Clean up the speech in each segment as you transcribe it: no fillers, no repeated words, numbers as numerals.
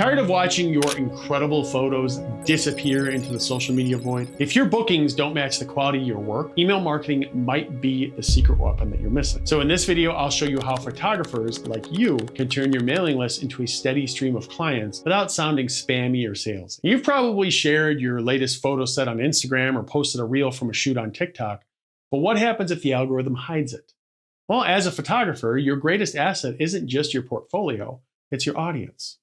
Tired of watching your incredible photos disappear into the social media void? If your bookings don't match the quality of your work, email marketing might be the secret weapon that you're missing. So in this video, I'll show you how photographers like you can turn your mailing list into a steady stream of clients without sounding spammy or salesy. You've probably shared your latest photo set on Instagram or posted a reel from a shoot on TikTok, but what happens if the algorithm hides it? Well, as a photographer, your greatest asset isn't just your portfolio, it's your audience.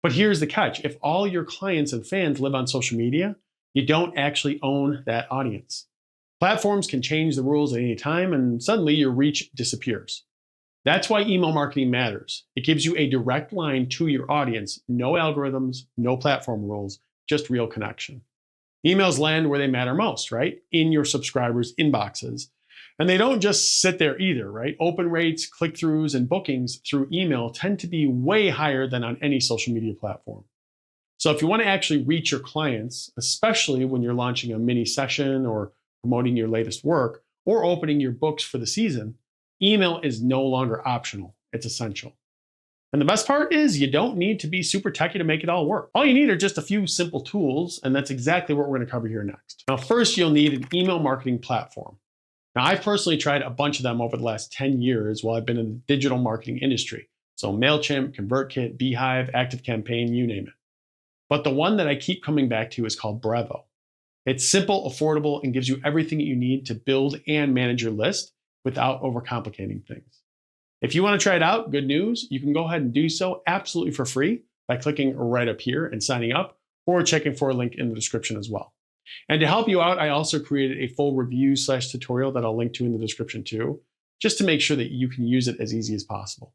But here's the catch. If all your clients and fans live on social media, you don't actually own that audience. Platforms can change the rules at any time, and suddenly your reach disappears. That's why email marketing matters. It gives you a direct line to your audience, no algorithms, no platform rules, just real connection. Emails land where they matter most, right? In your subscribers' inboxes. And they don't just sit there either, right? Open rates, click-throughs, and bookings through email tend to be way higher than on any social media platform. So if you want to actually reach your clients, especially when you're launching a mini session or promoting your latest work or opening your books for the season, email is no longer optional. It's essential. And the best part is you don't need to be super techy to make it all work. All you need are just a few simple tools, and that's exactly what we're going to cover here next. Now, first, you'll need an email marketing platform. Now, I've personally tried a bunch of them over the last 10 years while I've been in the digital marketing industry. So MailChimp, ConvertKit, Beehive, ActiveCampaign, you name it. But the one that I keep coming back to is called Brevo. It's simple, affordable, and gives you everything you need to build and manage your list without overcomplicating things. If you want to try it out, good news, you can go ahead and do so absolutely for free by clicking right up here and signing up, or checking for a link in the description as well. And to help you out, I also created a full review/tutorial that I'll link to in the description too, just to make sure that you can use it as easy as possible.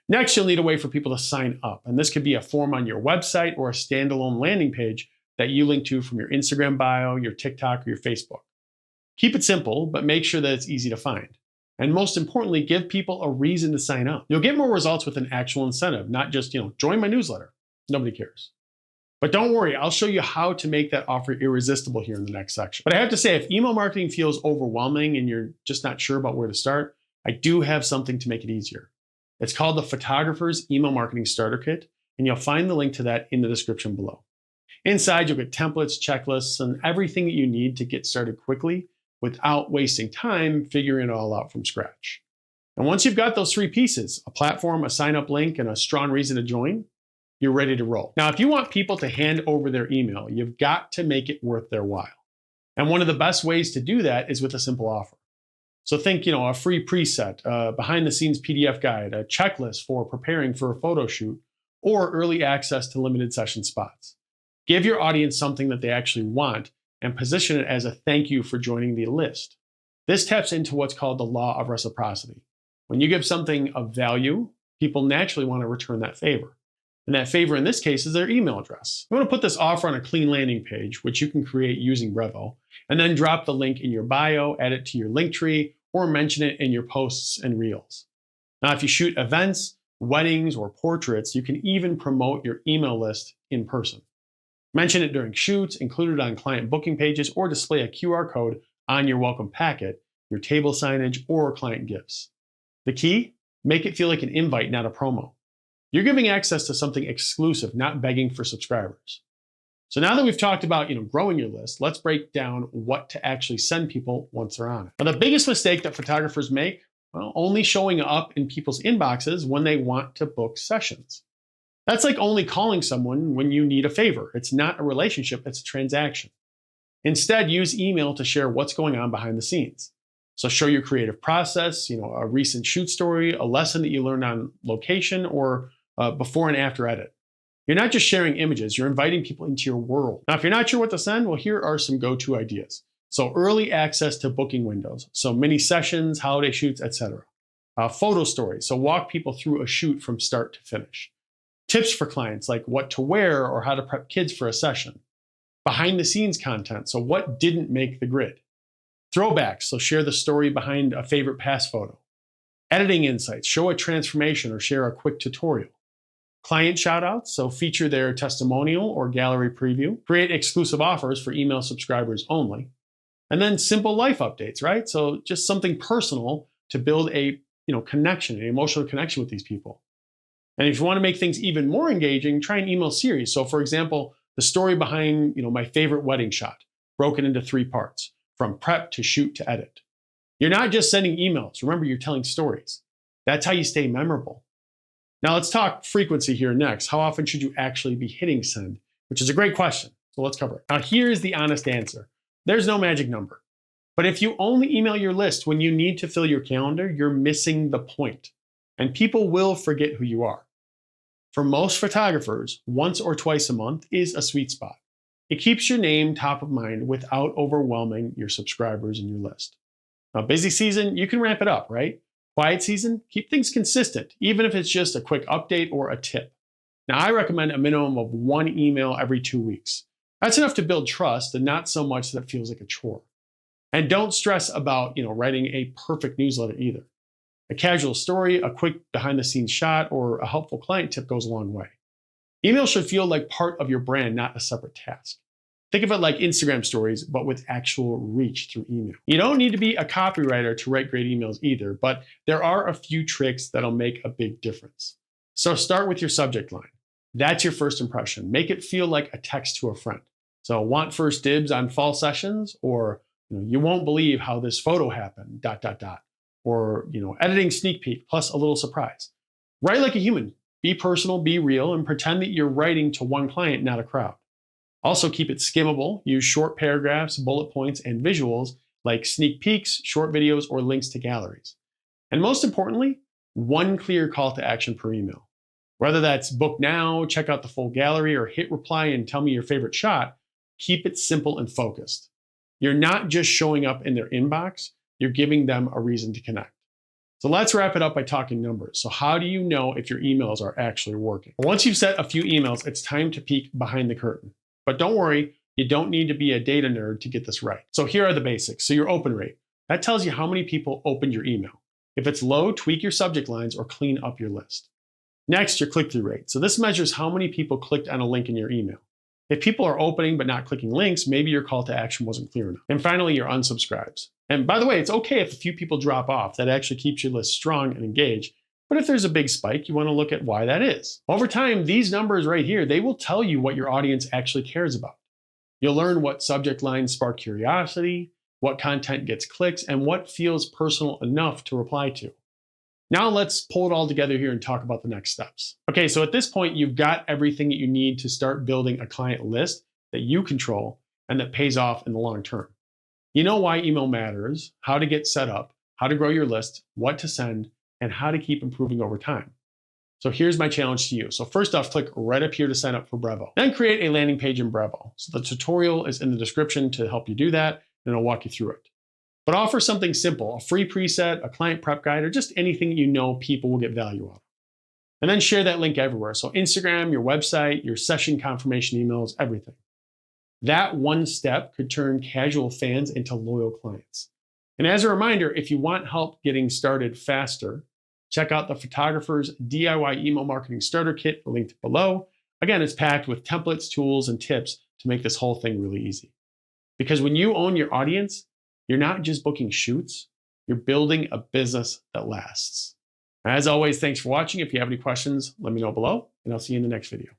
Next, you'll need a way for people to sign up. And this could be a form on your website or a standalone landing page that you link to from your Instagram bio, your TikTok, or your Facebook. Keep it simple, but make sure that it's easy to find. And most importantly, give people a reason to sign up. You'll get more results with an actual incentive, not just, join my newsletter. Nobody cares. But don't worry, I'll show you how to make that offer irresistible here in the next section. But I have to say, if email marketing feels overwhelming and you're just not sure about where to start, I do have something to make it easier. It's called the Photographer's Email Marketing Starter Kit, and you'll find the link to that in the description below. Inside, you'll get templates, checklists, and everything that you need to get started quickly without wasting time figuring it all out from scratch. And once you've got those three pieces, a platform, a sign-up link, and a strong reason to join, you're ready to roll. Now, if you want people to hand over their email, you've got to make it worth their while. And one of the best ways to do that is with a simple offer. So think, a free preset, a behind-the-scenes PDF guide, a checklist for preparing for a photo shoot, or early access to limited session spots. Give your audience something that they actually want and position it as a thank you for joining the list. This taps into what's called the law of reciprocity. When you give something of value, people naturally want to return that favor. And that favor in this case is their email address. You want to put this offer on a clean landing page, which you can create using Brevo, and then drop the link in your bio, add it to your link tree, or mention it in your posts and reels. Now, if you shoot events, weddings, or portraits, you can even promote your email list in person. Mention it during shoots, include it on client booking pages, or display a QR code on your welcome packet, your table signage, or client gifts. The key? Make it feel like an invite, not a promo. You're giving access to something exclusive, not begging for subscribers. So now that we've talked about, growing your list, let's break down what to actually send people once they're on it. Now, the biggest mistake that photographers make, only showing up in people's inboxes when they want to book sessions. That's like only calling someone when you need a favor. It's not a relationship, it's a transaction. Instead, use email to share what's going on behind the scenes. So show your creative process, a recent shoot story, a lesson that you learned on location, or before and after edit. You're not just sharing images, you're inviting people into your world. Now, if you're not sure what to send, well, here are some go-to ideas. So early access to booking windows, so mini sessions, holiday shoots, etc. Photo stories, so walk people through a shoot from start to finish. Tips for clients, like what to wear or how to prep kids for a session. Behind the scenes content, so what didn't make the grid. Throwbacks, so share the story behind a favorite past photo. Editing insights, show a transformation or share a quick tutorial. Client shoutouts, so feature their testimonial or gallery preview. Create exclusive offers for email subscribers only. And then simple life updates, right? So just something personal to build a connection, an emotional connection with these people. And if you want to make things even more engaging, try an email series. So for example, the story behind my favorite wedding shot, broken into 3 parts, from prep to shoot to edit. You're not just sending emails. Remember, you're telling stories. That's how you stay memorable. Now let's talk frequency here next. How often should you actually be hitting send? Which is a great question. So let's cover it. Now here's the honest answer. There's no magic number. But if you only email your list when you need to fill your calendar, you're missing the point. And people will forget who you are. For most photographers, once or twice a month is a sweet spot. It keeps your name top of mind without overwhelming your subscribers and your list. Now, busy season, you can ramp it up, right? Quiet season, keep things consistent, even if it's just a quick update or a tip. Now, I recommend a minimum of 1 email every 2 weeks. That's enough to build trust and not so much that it feels like a chore. And don't stress about, writing a perfect newsletter either. A casual story, a quick behind-the-scenes shot, or a helpful client tip goes a long way. Email should feel like part of your brand, not a separate task. Think of it like Instagram stories, but with actual reach through email. You don't need to be a copywriter to write great emails either, but there are a few tricks that'll make a big difference. So start with your subject line. That's your first impression. Make it feel like a text to a friend. So want first dibs on fall sessions, or you won't believe how this photo happened, ... Or editing sneak peek plus a little surprise. Write like a human. Be personal, be real, and pretend that you're writing to one client, not a crowd. Also keep it skimmable. Use short paragraphs, bullet points, and visuals like sneak peeks, short videos, or links to galleries. And most importantly, one clear call to action per email. Whether that's book now, check out the full gallery, or hit reply and tell me your favorite shot, keep it simple and focused. You're not just showing up in their inbox, you're giving them a reason to connect. So let's wrap it up by talking numbers. So how do you know if your emails are actually working? Once you've set a few emails, it's time to peek behind the curtain. But don't worry, you don't need to be a data nerd to get this right. So here are the basics. So your open rate, that tells you how many people opened your email. If it's low, tweak your subject lines or clean up your list. Next, your click-through rate. So this measures how many people clicked on a link in your email. If people are opening but not clicking links, maybe your call to action wasn't clear enough. And finally, your unsubscribes. And by the way, it's okay if a few people drop off. That actually keeps your list strong and engaged. But if there's a big spike, you want to look at why that is. Over time, these numbers right here, they will tell you what your audience actually cares about. You'll learn what subject lines spark curiosity, what content gets clicks, and what feels personal enough to reply to. Now let's pull it all together here and talk about the next steps. Okay, so at this point, you've got everything that you need to start building a client list that you control and that pays off in the long term. You know why email matters, how to get set up, how to grow your list, what to send, and how to keep improving over time. So here's my challenge to you. So first off, click right up here to sign up for Brevo. Then create a landing page in Brevo. So the tutorial is in the description to help you do that, and I'll walk you through it. But offer something simple, a free preset, a client prep guide, or just anything you know people will get value out of. And then share that link everywhere. So Instagram, your website, your session confirmation emails, everything. That one step could turn casual fans into loyal clients. And as a reminder, if you want help getting started faster, check out the Photographer's DIY Email Marketing Starter Kit linked below. Again, it's packed with templates, tools, and tips to make this whole thing really easy. Because when you own your audience, you're not just booking shoots, you're building a business that lasts. As always, thanks for watching. If you have any questions, let me know below, and I'll see you in the next video.